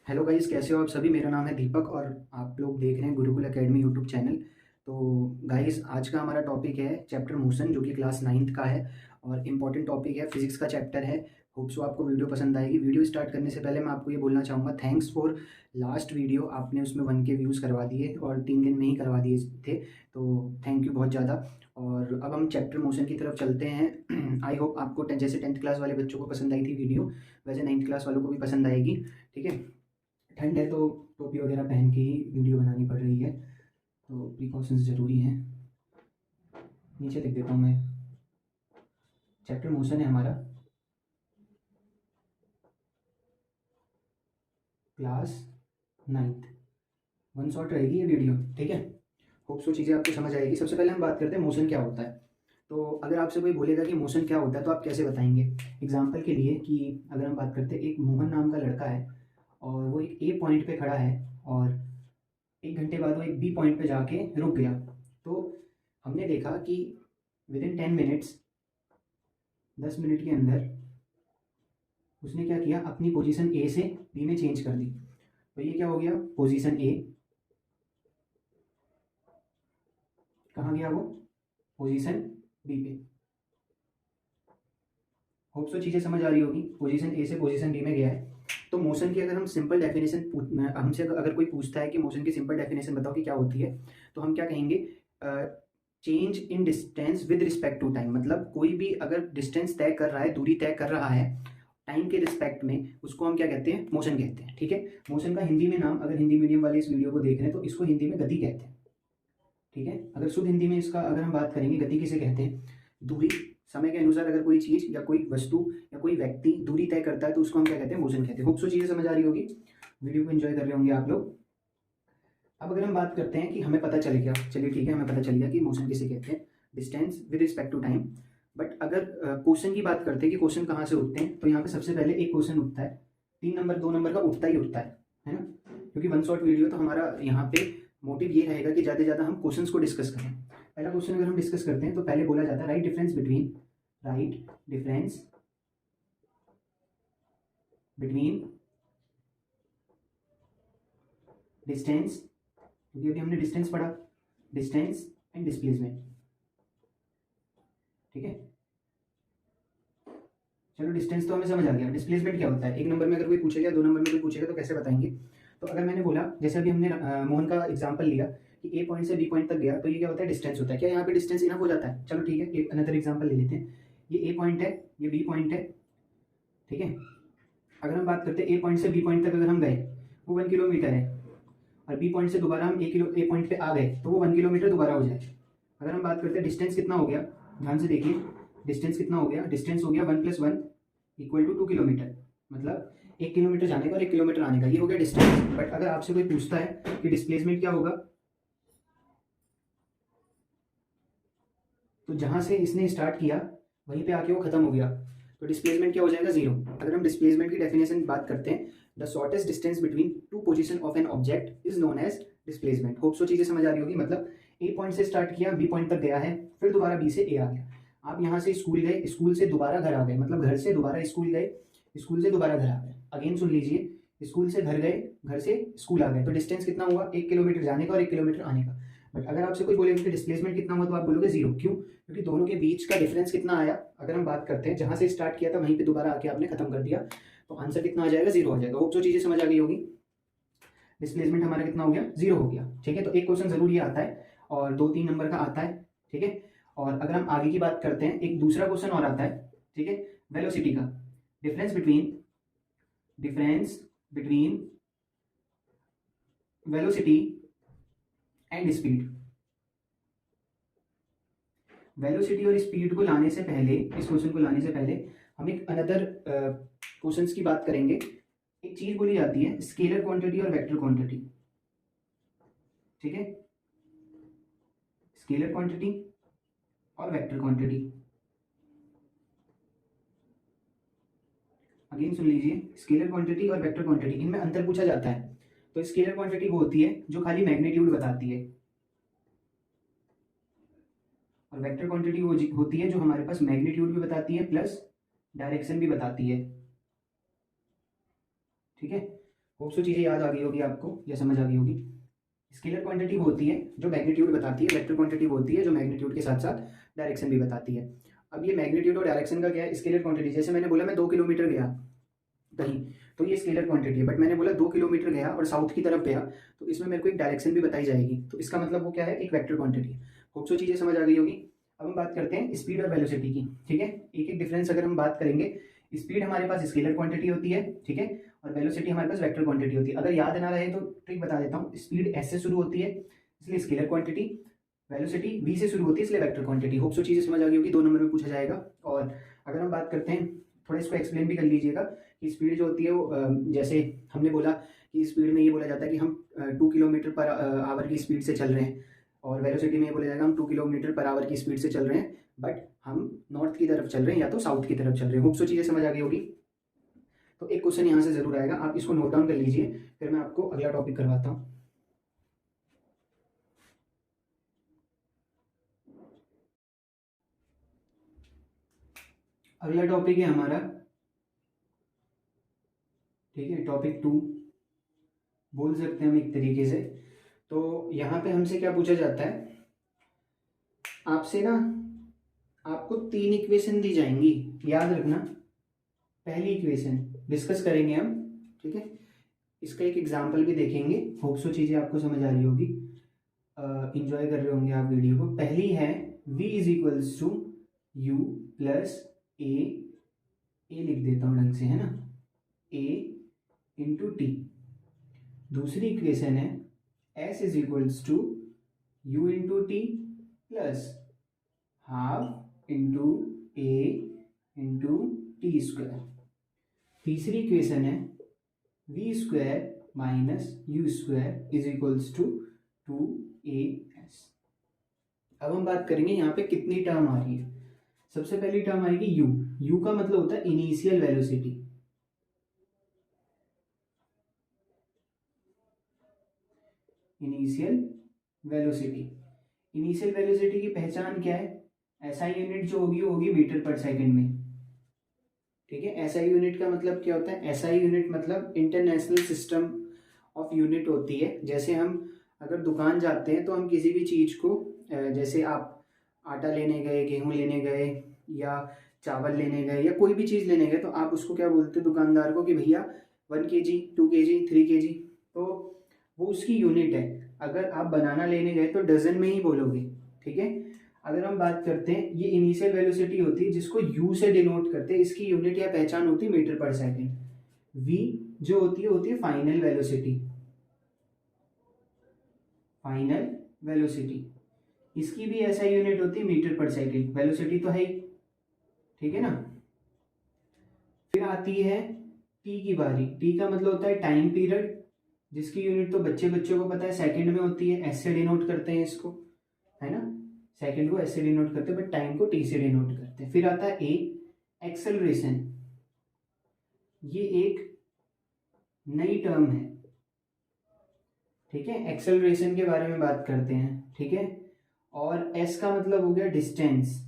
Hello guys, कैसे हो आप सभी। मेरा नाम है दीपक और आप लोग देख रहे हैं गुरुकुल एकेडमी यूट्यूब चैनल। तो गाइस, आज का हमारा टॉपिक है चैप्टर मोशन, जो कि क्लास 9th का है और इम्पॉर्टेंट टॉपिक है, फिजिक्स का चैप्टर है। होप सो आपको वीडियो पसंद आएगी। वीडियो स्टार्ट करने से पहले मैं आपको ये बोलना चाहूँगा, थैंक्स फॉर लास्ट वीडियो। आपने उसमें 1K व्यूज़ करवा दिए और 3 दिन में ही करवा दिए थे, तो थैंक यू बहुत ज़्यादा। और अब हम चैप्टर मोशन की तरफ चलते हैं। आई होप आपको जैसे 10th क्लास वाले बच्चों को पसंद आई थी वीडियो, वैसे 9th क्लास वालों को भी पसंद आएगी। ठीक है। ठंड है तो टोपी वगैरह पहन के ही वीडियो बनानी पड़ रही है, तो प्रिकॉशंस ज़रूरी हैं। नीचे लिख देता हूँ मैं। चैप्टर मोशन है हमारा, क्लास 9th। वन शॉट रहेगी ये वीडियो, ठीक है। होप सो चीज़ें आपको समझ आएगी। सबसे पहले हम बात करते हैं मोशन क्या होता है। तो अगर आपसे कोई बोलेगा कि मोशन क्या होता है, तो आप कैसे बताएंगे। एग्जाम्पल के लिए कि अगर हम बात करते हैं, एक मोहन नाम का लड़का है और वो एक ए पॉइंट पे खड़ा है और 1 घंटे बाद वो एक बी पॉइंट पे जाके रुक गया। तो हमने देखा कि विदिन 10 मिनट्स, 10 मिनट के अंदर उसने क्या किया, अपनी पोजीशन ए से बी में चेंज कर दी। तो ये क्या हो गया, पोजीशन ए। कहाँ गया वो, पोजीशन बी पे। होप सो चीज़ें समझ आ रही होगी। पोजीशन ए से पोजीशन बी में गया है। तो मोशन की अगर हम सिंपल डेफिनेशन, हमसे अगर कोई पूछता है कि मोशन की सिंपल डेफिनेशन बताओ कि क्या होती है, तो हम क्या कहेंगे, change in distance with respect to time. मतलब कोई भी अगर डिस्टेंस तय कर रहा है, दूरी तय कर रहा है टाइम के रिस्पेक्ट में, उसको हम क्या कहते हैं, मोशन कहते हैं। ठीक है। मोशन का हिंदी में नाम, अगर हिंदी मीडियम वाले इस वीडियो को देख रहे हैं तो इसको हिंदी में गति कहते हैं। ठीक है। अगर शुद्ध हिंदी में इसका अगर हम बात करेंगे, गति किसे कहते हैं, दूरी, समय के अनुसार अगर कोई चीज़ या कोई वस्तु या कोई व्यक्ति दूरी तय करता है तो उसको हम क्या कहते हैं, मोशन कहते हैं। होप सो चीज़ें समझ आ रही होगी। वीडियो को एंजॉय कर रहे होंगे आप लोग। अब अगर हम बात करते हैं कि हमें पता चले क्या, चलिए ठीक है, हमें पता चल गया कि मोशन किसे कहते हैं, distance with respect to time. But अगर क्वेश्चन की बात करते हैं कि क्वेश्चन कहाँ से उठते हैं, तो यहाँ पे सबसे पहले एक क्वेश्चन उठता है, 3 नंबर 2 नंबर का उठता ही उठता है ना। क्योंकि वन शॉट वीडियो, तो हमारा यहाँ पे मोटिव ये रहेगा कि ज़्यादा से ज़्यादा हम क्वेश्चंस को डिस्कस करें। पहला क्वेश्चन अगर हम डिस्कस करते हैं तो पहले बोला जाता है राइट डिफरेंस बिटवीन डिस्टेंस, क्योंकि अभी हमने डिस्टेंस पढ़ा, डिस्टेंस एंड डिस्प्लेसमेंट। ठीक है। चलो, डिस्टेंस तो हमें समझ आ गया। डिस्प्लेसमेंट क्या होता है, 1 नंबर में अगर कोई पूछेगा, 2 नंबर में कोई पूछेगा तो कैसे बताएंगे। तो अगर मैंने बोला, जैसे अभी हमने मोहन का एग्जांपल लिया कि ए पॉइंट से बी पॉइंट तक गया, तो ये क्या होता है, डिस्टेंस होता है। क्या यहाँ पे डिस्टेंस इनफ हो जाता है। चलो ठीक है, एक अनदर एग्जांपल ले लेते हैं। ये ए पॉइंट है, ये बी पॉइंट है। ठीक है। अगर हम बात करते हैं, ए पॉइंट से बी पॉइंट तक अगर हम गए, वो 1 किलोमीटर है, और बी पॉइंट से दोबारा हम ए पॉइंट पे आ गए तो वो 1 किलोमीटर दोबारा हो जाए। अगर हम बात करते हैं डिस्टेंस कितना हो गया, ध्यान से देखिए, डिस्टेंस कितना हो गया, डिस्टेंस हो गया 1+1 = 2 किलोमीटर। मतलब 1 किलोमीटर जाने का और 1 किलोमीटर आने का, ये हो गया डिस्टेंस। बट अगर आपसे कोई पूछता है कि डिस्प्लेसमेंट क्या होगा, तो जहां से इसने स्टार्ट किया वहीं पे आके वो खत्म हो गया, तो डिस्प्लेसमेंट क्या हो जाएगा, 0। अगर हम डिस्प्लेसमेंट की डेफिनेशन बात करते हैं, the shortest distance between two position of an object is known as displacement. Hope so चीजें समझ आ रही होगी। मतलब ए पॉइंट से स्टार्ट किया, बी पॉइंट तक गया है, फिर दोबारा बी से ए आ गया। आप यहाँ से स्कूल गए, स्कूल से दोबारा घर आ गए, मतलब घर से दोबारा स्कूल गए, स्कूल से दोबारा घर आ गए। अगेन सुन लीजिए, स्कूल से घर गए, घर से स्कूल आ गए, तो डिस्टेंस कितना हुआ, 1 किलोमीटर जाने का और 1 किलोमीटर आने का। बट अगर आपसे कोई बोलेगा कि डिस्प्लेसमेंट कितना हुआ, तो आप बोलोगे 0। क्यों, क्योंकि दोनों के बीच का डिफरेंस कितना आया। अगर हम बात करते हैं, जहां से स्टार्ट किया था वहीं पे दोबारा आके आपने खत्म कर दिया, तो आंसर कितना आ जाएगा, 0 आ जाएगा। होप सो चीजें समझ आ गई होगी। डिस्प्लेसमेंट हमारा कितना हो गया, 0 हो गया। ठीक है। तो एक क्वेश्चन जरूर ये आता है और 2-3 नंबर का आता है। ठीक है। और अगर हम आगे की बात करते हैं, एक दूसरा क्वेश्चन और आता है। ठीक है। वेलोसिटी का, difference between velocity and speed. Velocity और स्पीड को लाने से पहले, इस क्वेश्चन को लाने से पहले हम एक अनदर क्वेश्चंस की बात करेंगे। एक चीज बोली जाती है स्केलर क्वांटिटी और वेक्टर क्वांटिटी। ठीक है। स्केलर क्वांटिटी और वेक्टर क्वांटिटी। अगेन सुन लीजिए, स्केलर क्वांटिटी और वेक्टर क्वांटिटी, इनमें अंतर पूछा जाता है। तो स्केलर क्वांटिटी वो होती है जो खाली मैग्नीट्यूड बताती है, और वेक्टर क्वांटिटी वो होती है जो हमारे पास मैग्नीट्यूड भी बताती है प्लस डायरेक्शन भी बताती है। ठीक है। होप सो चीज़ें याद आ गई होगी आपको या समझ आ गई होगी। स्केलर क्वांटिटी वो होती है जो मैग्नीट्यूड बताती है, वेक्टर क्वांटिटी वो होती है जो मैग्नीट्यूड के साथ साथ डायरेक्शन भी बताती है। अब ये मैग्नीट्यूड और डायरेक्शन का क्या है, स्केलर क्वांटिटी जैसे मैंने बोला मैं 2 किलोमीटर गया कहीं, तो ये स्केलर क्वांटिटी है, बट मैंने बोला 2 किलोमीटर गया और साउथ की तरफ गया, तो इसमें मेरे को एक डायरेक्शन भी बताई जाएगी, तो इसका मतलब वो क्या है, एक वेक्टर क्वांटिटी है। होप सो चीज़ें समझ आ गई होगी। अब हम बात करते हैं स्पीड और वेलोसिटी की, ठीक है। एक एक डिफरेंस अगर हम बात करेंगे, स्पीड हमारे पास स्केलर क्वांटिटी होती है, ठीक है, और वेलोसिटी हमारे पास वेक्टर क्वांटिटी होती है। अगर याद ना रहे तो ट्रिक बता देता हूँ, स्पीड एस से शुरू होती है इसलिए स्केलर क्वांटिटी, वेलोसिटी वी से शुरू होती है इसलिए वेक्टर क्वांटिटी। होप सो चीज़ें समझ आ गई होगी, 2 नंबर में पूछा जाएगा। और अगर हम बात करते हैं, थोड़ा इसको एक्सप्लेन भी कर लीजिएगा कि स्पीड जो होती है वो जैसे हमने बोला कि स्पीड में ये बोला जाता है कि हम 2 किलोमीटर पर आवर की स्पीड से चल रहे हैं, और वेलोसिटी में ये बोला जाएगा हम 2 किलोमीटर पर आवर की स्पीड से चल रहे हैं, बट हम नॉर्थ की तरफ चल रहे हैं या तो साउथ की तरफ चल रहे हैं। होप सो चीज़ें समझ आ गई होगी। तो एक क्वेश्चन यहाँ से ज़रूर आएगा, आप इसको नोट डाउन कर लीजिए, फिर मैं आपको अगला टॉपिक करवाता हूँ। अगला टॉपिक है हमारा, ठीक है, टॉपिक 2 बोल सकते हैं हम एक तरीके से। तो यहाँ पे हमसे क्या पूछा जाता है, आपसे ना आपको 3 इक्वेशन दी जाएंगी, याद रखना। पहली इक्वेशन डिस्कस करेंगे हम, ठीक है, इसका एक एग्जांपल भी देखेंगे। होप सो चीज़ें आपको समझ आ रही होगी, इंजॉय कर रहे होंगे आप वीडियो को। पहली है v is equals to u plus a लिख देता हूँ ढंग से, है ना, a इंटू टी। दूसरी इक्वेशन है s is equals to u into t plus half into a into t square. तीसरी इक्वेशन है v square minus u square is equals to 2as। अब हम बात करेंगे यहाँ पे कितनी टर्म आ रही है। सबसे पहली टर्म आएगी u। u का मतलब होता है initial velocity. Initial velocity, initial velocity की पहचान क्या है, एसआई यूनिट जो होगी वो होगी मीटर पर सेकंड में, ठीक है। एसआई यूनिट का मतलब क्या होता है, एसआई यूनिट मतलब इंटरनेशनल सिस्टम ऑफ यूनिट होती है। जैसे हम अगर दुकान जाते हैं तो हम किसी भी चीज़ को, जैसे आप आटा लेने गए, गेहूं लेने गए, या चावल लेने गए, या कोई भी चीज़ लेने गए, तो आप उसको क्या बोलते हैं दुकानदार को कि भैया 1 kg 2 kg 3 kg, तो वो उसकी यूनिट है। अगर आप बनाना लेने गए तो डजन में ही बोलोगे, ठीक है। अगर हम बात करते हैं, ये इनिशियल वेलोसिटी होती है जिसको यू से डिनोट करते हैं, इसकी यूनिट या पहचान होती है मीटर पर सेकेंड। वी जो होती है फाइनल वेलोसिटी, फाइनल वेलोसिटी, इसकी भी ऐसा यूनिट होती है मीटर पर सेकेंड। वेलोसिटी तो है ही, ठीक है ना। फिर आती है टी की बारी। टी का मतलब होता है टाइम पीरियड, जिसकी यूनिट तो बच्चों को पता है सेकंड में होती है, एस से डिनोट करते हैं इसको, है ना, सेकंड को एस से डिनोट करते हैं, बट टाइम को टी से डिनोट करते हैं। फिर आता है ए एक्सेलरेशन, ये एक नई टर्म है, ठीक है। एक्सेलरेशन के बारे में बात करते हैं, ठीक है। और एस का मतलब हो गया डिस्टेंस।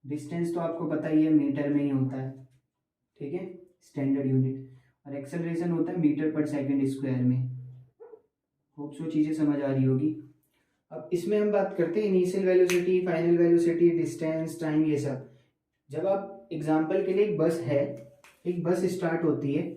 डिस्टेंस तो आपको पता ही है मीटर में ही होता है, ठीक है, स्टैंडर्ड यूनिट। और एक्सेलरेशन होता है मीटर पर सेकंड स्क्वायर में। होप सो चीज़ें समझ आ रही होगी। अब इसमें हम बात करते हैं initial velocity, final velocity, distance, time, ये सब। जब आप एग्जांपल के लिए एक बस स्टार्ट होती है,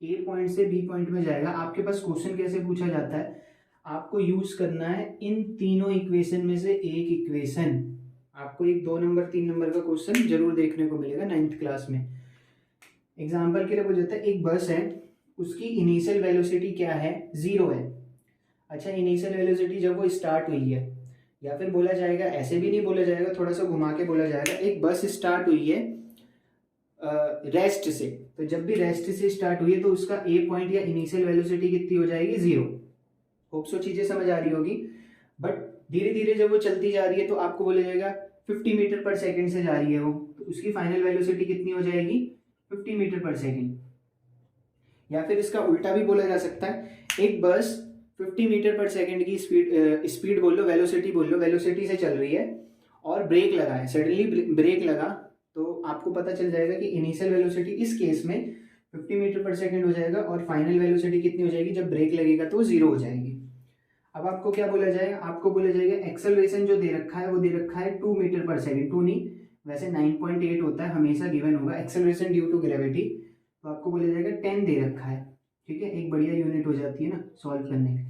ए पॉइंट से बी पॉइंट में जाएगा, आपके पास क्वेश्चन कैसे पूछा जाता है, आपको यूज करना है इन तीनों इक्वेशन में से एक इक्वेशन। आपको एक 2 नंबर 3 नंबर का क्वेश्चन जरूर देखने को मिलेगा 9th क्लास में। एग्जाम्पल के लिए पूछा जाता है, एक बस है, उसकी इनिशियल वेलोसिटी क्या है, 0 है। अच्छा, इनिशियल वेलोसिटी जब वो स्टार्ट हुई है, या फिर बोला जाएगा, ऐसे भी नहीं बोला जाएगा, थोड़ा सा घुमा के बोला जाएगा, एक बस स्टार्ट हुई है रेस्ट से, तो जब भी रेस्ट से स्टार्ट हुई है तो उसका ए पॉइंट या इनिशियल वेलोसिटी कितनी हो जाएगी, 0। होप सो चीजें समझ आ रही होगी। बट धीरे धीरे जब वो चलती जा रही है तो आपको बोला जाएगा 50 मीटर पर सेकंड से जा रही है वो, तो उसकी फाइनल वेलोसिटी कितनी हो जाएगी, 50 मीटर पर सेकंड। या फिर इसका उल्टा भी बोला जा सकता है, एक बस 50 मीटर पर सेकंड की स्पीड बोल लो, वेलोसिटी बोल लो, वेलोसिटी से चल रही है और ब्रेक लगा है, सडनली ब्रेक लगा, तो आपको पता चल जाएगा कि इनिशियल वेलोसिटी इस केस में 50 मीटर पर सेकेंड हो जाएगा और फाइनल वेलोसिटी कितनी हो जाएगी, जब ब्रेक लगेगा तो 0 हो जाएगी। अब आपको क्या बोला जाएगा, आपको बोला जाएगा एक्सेलरेशन जो दे रखा है वो दे रखा है 2 मीटर पर सेकेंड, 2 नहीं वैसे 9.8 होता है, हमेशा गिवन होगा एक्सेलरेशन ड्यू टू ग्रेविटी, तो आपको बोला जाएगा 10 दे रखा है। ठीक है, एक बढ़िया यूनिट हो जाती है ना सॉल्व करने की।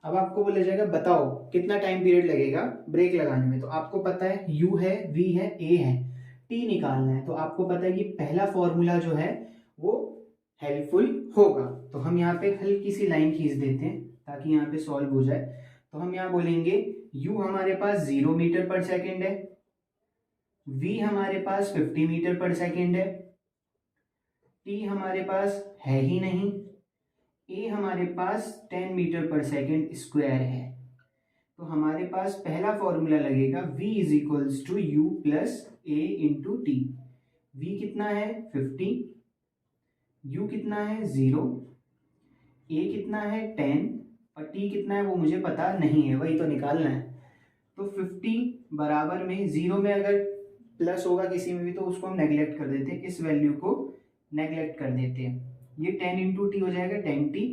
अब आपको बोला जाएगा बताओ कितना टाइम पीरियड लगेगा ब्रेक लगाने में, तो आपको पता है u है, v है, a है, t निकालना है। तो आपको पता है कि पहला फॉर्मूला जो है वो हेल्पफुल होगा, तो हम यहाँ पे हल्की सी लाइन खींच देते हैं ताकि यहाँ पे सॉल्व हो जाए। तो हम यहाँ बोलेंगे u हमारे पास 0 मीटर पर सेकेंड है, v हमारे पास 50 मीटर पर सेकेंड है, t हमारे पास है ही नहीं, a हमारे पास 10 मीटर पर सेकेंड स्क्वायर है। तो हमारे पास पहला फॉर्मूला लगेगा v is equals to u plus a into t. v कितना है 50, u कितना है 0, a कितना है 10 और t कितना है वो मुझे पता नहीं है, वही तो निकालना है। तो 50 बराबर में 0 में अगर प्लस होगा किसी में भी तो उसको हम नेग्लेक्ट कर देते हैं, इस वैल्यू को नेग्लेक्ट कर देते हैं। ये 10 इंटू टी हो जाएगा 10t।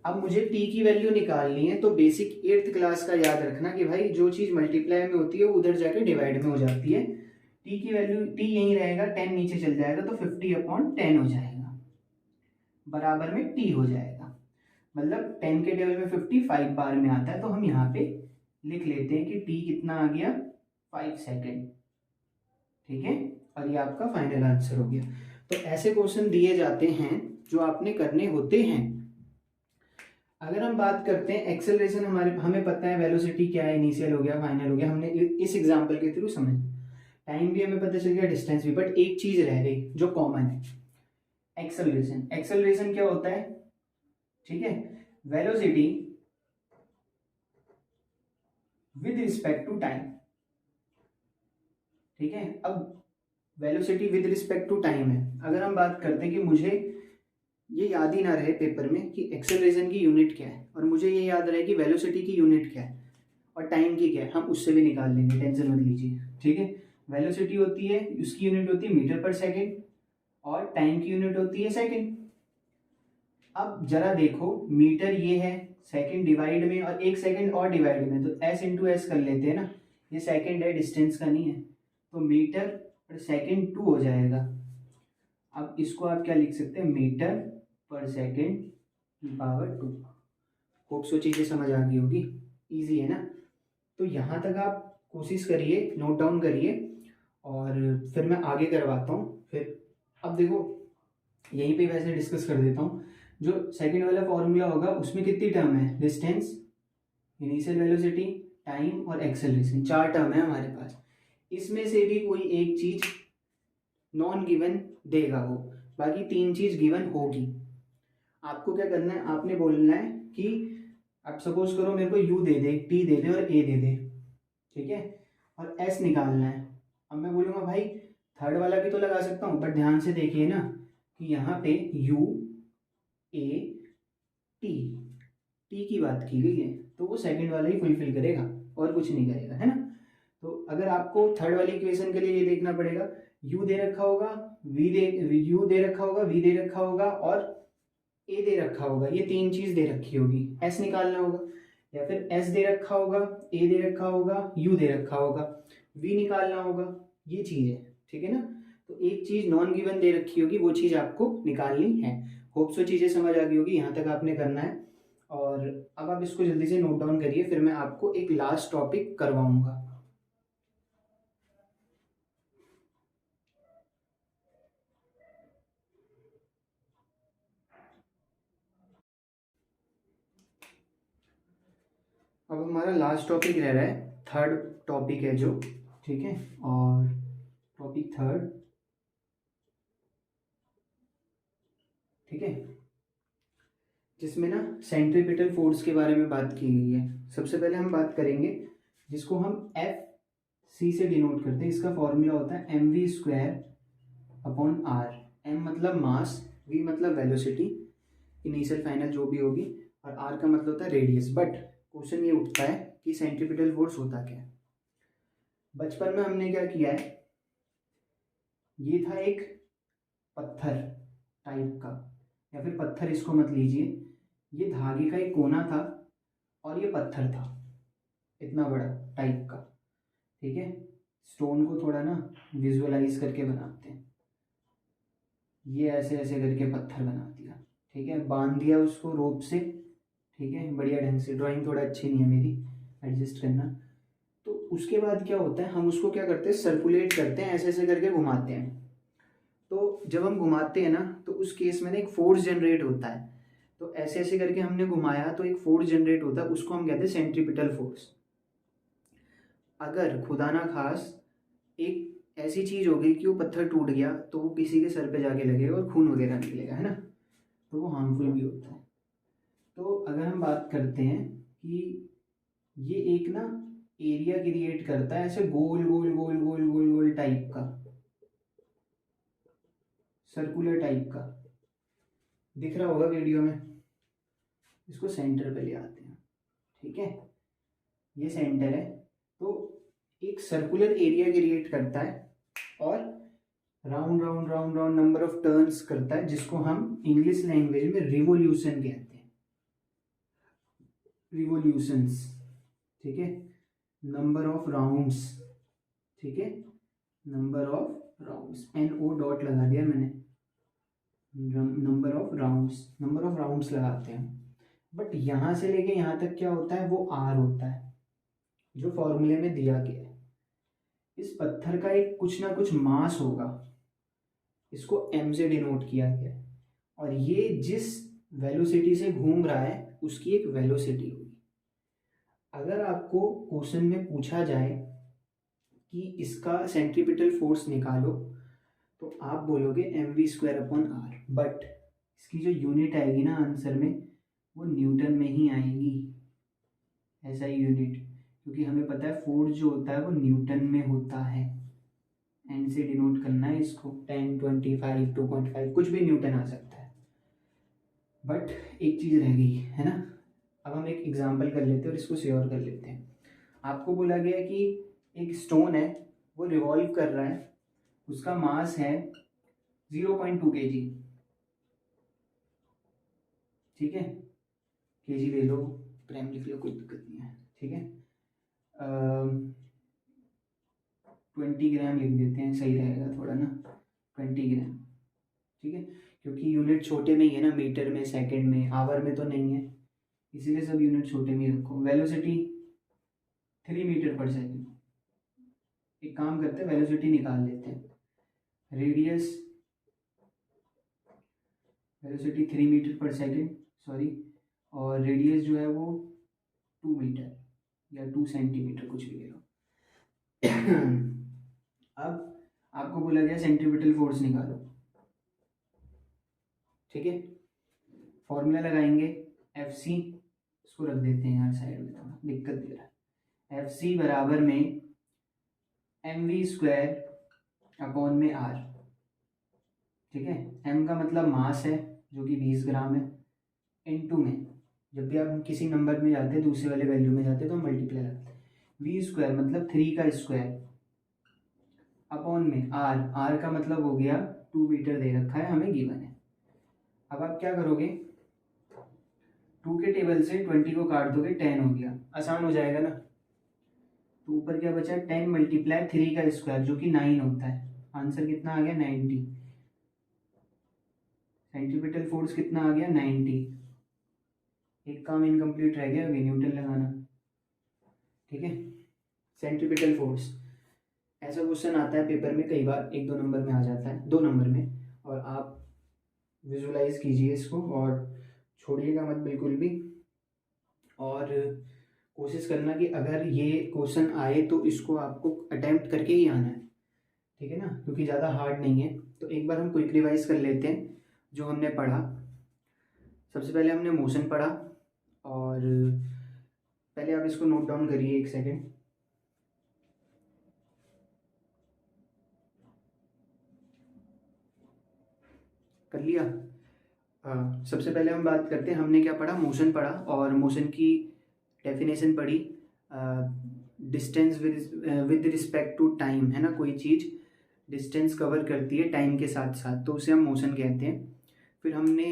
अब मुझे t की वैल्यू निकालनी है, तो बेसिक 8th क्लास का याद रखना कि भाई जो चीज़ मल्टीप्लाई में होती है वो उधर जाके डिवाइड में हो जाती है। t की वैल्यू t यहीं रहेगा, 10 नीचे चल जाएगा तो 50/10 हो जाएगा, बराबर में t हो जाएगा। मतलब 10 के टेबल में 55 बार में आता है, तो हम यहाँ पे लिख लेते हैं कि t कितना आ गया 5 सेकेंड। ठीक है, और ये आपका फाइनल आंसर हो गया। तो ऐसे क्वेश्चन दिए जाते हैं जो आपने करने होते हैं। अगर हम बात करते हैं एक्सेलरेशन, हमें पता है वेलोसिटी क्या है, इनिशियल हो गया, फाइनल हो गया, हमने इस एग्जांपल के थ्रू समझ, टाइम भी हमें पता चल गया, डिस्टेंस भी, बट एक चीज रह गई जो कॉमन है, एक्सेलरेशन। एक्सेलरेशन क्या होता है, ठीक है, velocity with respect to time. ठीक है, अब velocity with respect to time है। अगर हम बात करते हैं कि मुझे ये याद ही ना रहे पेपर में कि एक्सेलरेशन की यूनिट क्या है, और मुझे ये याद रहे कि वेलोसिटी की यूनिट क्या है और टाइम की क्या है, हम उससे भी निकाल लेंगे, टेंशन मत लीजिए। ठीक है, वेलोसिटी होती है, उसकी यूनिट होती है मीटर पर सेकेंड और टाइम की यूनिट होती है सेकेंड। अब जरा देखो, मीटर ये है, सेकेंड डिवाइड में और 1 सेकेंड और डिवाइड में, तो s इंटू एस कर लेते हैं ना, ये सेकेंड है, डिस्टेंस का नहीं है, तो मीटर पर सेकेंड 2 हो जाएगा। अब इसको आप क्या लिख सकते हैं, मीटर पर सेकेंड की पावर 2। होप सो चीज़ें समझ आ गई होगी, इजी है ना। तो यहाँ तक आप कोशिश करिए, नोट डाउन करिए, और फिर मैं आगे करवाता हूँ। फिर अब देखो यहीं पे वैसे डिस्कस कर देता हूँ, जो सेकंड वाला फॉर्मूला होगा उसमें कितनी टर्म है, डिस्टेंस, इनिशियल वेलोसिटी, टाइम और एक्सेलरेशन, 4 टर्म है हमारे पास। इसमें से भी कोई एक चीज नॉन गिवन देगा वो, बाकी 3 चीज गिवन होगी। आपको क्या करना है, आपने बोलना है कि अब सपोज करो मेरे को u दे दे, t दे दे और a दे दे, ठीक है, और s निकालना है। अब मैं बोलूँगा भाई थर्ड वाला भी तो लगा सकता हूँ, बट ध्यान से देखिए ना कि यहाँ पे u a t t की बात की गई है, तो वो सेकंड वाला ही फुलफिल करेगा और कुछ नहीं करेगा, है ना। तो अगर आपको थर्ड वाली इक्वेशन के लिए ये देखना पड़ेगा, u दे रखा होगा, u दे रखा होगा, v दे रखा होगा और a दे रखा होगा, ये 3 चीज दे रखी होगी, s निकालना होगा, या फिर s दे रखा होगा, a दे रखा होगा, u दे रखा होगा, v निकालना होगा, ये चीज है, ठीक है ना। तो एक चीज नॉन गिवन दे रखी होगी, वो चीज आपको निकालनी है। होप सो चीजें समझ आ गई होगी, यहाँ तक आपने करना है। और अब आप इसको जल्दी से नोट डाउन करिए, फिर मैं आपको एक लास्ट टॉपिक करवाऊंगा। अब हमारा लास्ट टॉपिक रह रहा है, थर्ड टॉपिक है जो, ठीक है, और टॉपिक थर्ड, ठीक है, जिसमें ना सेंट्रीपिटल फोर्स के बारे में बात की गई है। सबसे पहले हम बात करेंगे जिसको हम एफ सी से डिनोट करते हैं, इसका फॉर्मूला होता है mv²/r। m मतलब मास, v मतलब वेलोसिटी, इनिशियल फाइनल जो भी होगी, और r का मतलब होता है रेडियस। बट क्वेश्चन ये उठता है कि सेंट्रीपिटल फोर्स होता क्या है। बचपन में हमने क्या किया है, ये था एक पत्थर टाइप का, या फिर पत्थर इसको मत लीजिए, ये धागे का एक कोना था और ये पत्थर था इतना बड़ा टाइप का। ठीक है, स्टोन को थोड़ा ना विजुअलाइज करके बनाते हैं। ये ऐसे ऐसे करके पत्थर बना दिया, ठीक है, बांध दिया उसको रोप से। ठीक है, बढ़िया ढंग से, ड्राइंग थोड़ा अच्छी नहीं है मेरी, एडजस्ट करना। तो उसके बाद क्या होता है, हम उसको क्या करते हैं, सर्कुलेट करते हैं, ऐसे ऐसे करके घुमाते हैं। तो जब हम घुमाते हैं ना, तो उस केस में ना एक फोर्स जनरेट होता है। तो ऐसे ऐसे करके हमने घुमाया तो एक फोर्स जनरेट होता है, उसको हम कहते हैं सेंट्रीपिटल फोर्स। अगर खुदा ना खास एक ऐसी चीज़ हो गई कि वो पत्थर टूट गया, तो वो किसी के सर पे जाके लगेगा और खून वगैरह निकलेगा, है ना, तो वो हार्मफुल भी होता है। तो अगर हम बात करते हैं कि ये एक ना एरिया क्रिएट करता है, ऐसे गोल गोल गोल गोल गोल गोल टाइप का, सर्कुलर टाइप का, दिख रहा होगा वीडियो में। इसको सेंटर पे ले आते हैं। ठीक है, ये सेंटर है, तो एक सर्कुलर एरिया क्रिएट करता है और round round round round number of turns करता है, जिसको हम इंग्लिश लैंग्वेज में रिवोल्यूशन कहते हैं, रिवोल्यूशंस। ठीक है, नंबर ऑफ राउंड्स। ठीक है, number of rounds, NO dot लगा दिया मैंने, number of rounds, number of rounds लगाते हैं। बट यहाँ से लेके यहाँ तक क्या होता है, वो R होता है, जो फॉर्मूले में दिया गया है। इस पत्थर का एक कुछ ना कुछ मास होगा, इसको M से डिनोट किया गया है, और ये जिस वेलोसिटी से घूम रहा है उसकी एक वेलोसिटी होगी। अगर आपको क्वेश्चन में पूछा जाए कि इसका सेंट्रीपिटल फोर्स निकालो, तो आप बोलोगे mv²/r, बट इसकी जो यूनिट आएगी ना आंसर में, वो न्यूटन में ही आएगी, ऐसा ही यूनिट, क्योंकि हमें पता है फोर्स जो होता है वो न्यूटन में होता है। एन से डिनोट करना है इसको, 10, 25, 2.5, कुछ भी न्यूटन आ सकता है। बट एक चीज़ रह गई है ना, अब हम एक एग्जांपल कर लेते हैं और इसको श्योर कर लेते हैं। आपको बोला गया कि एक स्टोन है, वो रिवॉल्व कर रहा है, उसका मास है 0.2 kg। ठीक है, kg ले लो, ग्राम लिख लो, कोई दिक्कत नहीं है। ठीक है, 20 ग्राम लिख देते हैं, सही रहेगा थोड़ा ना, 20 ग्राम। ठीक है, क्योंकि यूनिट छोटे में ही है ना, मीटर में, सेकंड में, आवर में तो नहीं है, इसीलिए सब यूनिट छोटे में ही रखो। वेलोसिटी 3 मीटर पर सेकंड। एक काम करते हैं, वेलोसिटी निकाल लेते हैं। रेडियस, वेलोसिटी 3 मीटर पर सेकंड, सॉरी, और रेडियस जो है वो 2 मीटर या 2 सेंटीमीटर, कुछ भी ले लो। अब आपको बोला गया सेंट्रीपिटल फोर्स निकालो। ठीक है, फॉर्मूला लगाएंगे FC, इसको रख देते हैं यार साइड में, थोड़ा दिक्कत दे रहा है। FC बराबर में mv²/r। ठीक है, m का मतलब मास है जो कि 20 ग्राम है, इनटू में, जब भी आप किसी नंबर में जाते हैं, दूसरे वाले वैल्यू में जाते हैं, तो हम मल्टीप्लाई लगाते हैं। v² मतलब 3 का स्क्वायर, अपॉन में r का मतलब हो गया 2 मीटर दे रखा है, हमें गिवन है। अब आप क्या करोगे, 2 के टेबल से 20 को काट दोगे, 10 हो गया, आसान हो जाएगा ना। तो ऊपर क्या बचा, 10 मल्टीप्लाई 3 का स्क्वायर, जो कि 9 होता है। आंसर कितना आ गया, 90। सेंट्रीपिटल फोर्स कितना आ गया, 90। एक काम इनकम्प्लीट रह गया, अभी न्यूटन लगाना। ठीक है, सेंट्रीपिटल फोर्स, ऐसा क्वेश्चन आता है पेपर में कई बार, 1-2 नंबर में आ जाता है, 2 नंबर में, और आप विजुलाइज कीजिए इसको और छोड़िएगा मत बिल्कुल भी, और कोशिश करना कि अगर ये क्वेश्चन आए तो इसको आपको अटेम्प्ट करके ही आना है। ठीक है ना, क्योंकि ज़्यादा हार्ड नहीं है। तो एक बार हम क्विक रिवाइज कर लेते हैं जो हमने पढ़ा। सबसे पहले हमने मोशन पढ़ा, और पहले आप इसको नोट डाउन करिए, 1 सेकेंड। कर लिया। सबसे पहले हम बात करते हैं, हमने क्या पढ़ा, मोशन पढ़ा, और मोशन की डेफिनेशन पढ़ी। Distance with respect to time, है ना, कोई चीज़ डिस्टेंस कवर करती है टाइम के साथ साथ, तो उसे हम मोशन कहते हैं। फिर हमने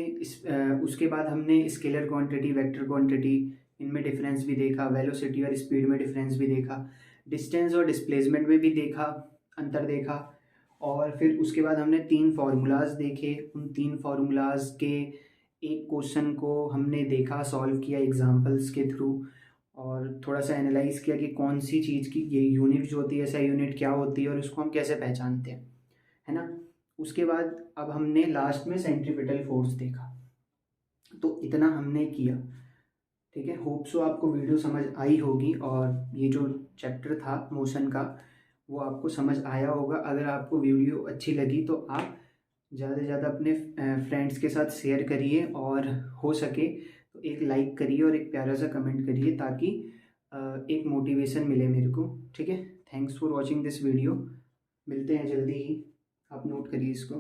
उसके बाद हमने स्केलर क्वांटिटी, वेक्टर क्वांटिटी, इनमें डिफरेंस भी देखा, वेलोसिटी और स्पीड में डिफरेंस भी देखा, डिस्टेंस और डिस्प्लेसमेंट में भी देखा, अंतर देखा। और फिर उसके बाद हमने 3 फार्मूलाज देखे। उन 3 फार्मूलाज के एक क्वेश्चन को हमने देखा, सॉल्व किया एग्जांपल्स के थ्रू, और थोड़ा सा एनालाइज किया कि कौन सी चीज़ की ये यूनिट जो होती है, ऐसा यूनिट क्या होती है और उसको हम कैसे पहचानते हैं, है ना। उसके बाद अब हमने लास्ट में सेंट्रीपिटल फोर्स देखा। तो इतना हमने किया, ठीक है। होप सो आपको वीडियो समझ आई होगी और ये जो चैप्टर था मोशन का वो आपको समझ आया होगा। अगर आपको वीडियो अच्छी लगी तो आप ज़्यादा से ज़्यादा अपने फ्रेंड्स के साथ शेयर करिए, और हो सके तो एक लाइक करिए और एक प्यारा सा कमेंट करिए, ताकि एक मोटिवेशन मिले मेरे को, ठीक है। Thanks for watching this video. मिलते हैं जल्दी ही, आप नोट करिए इसको।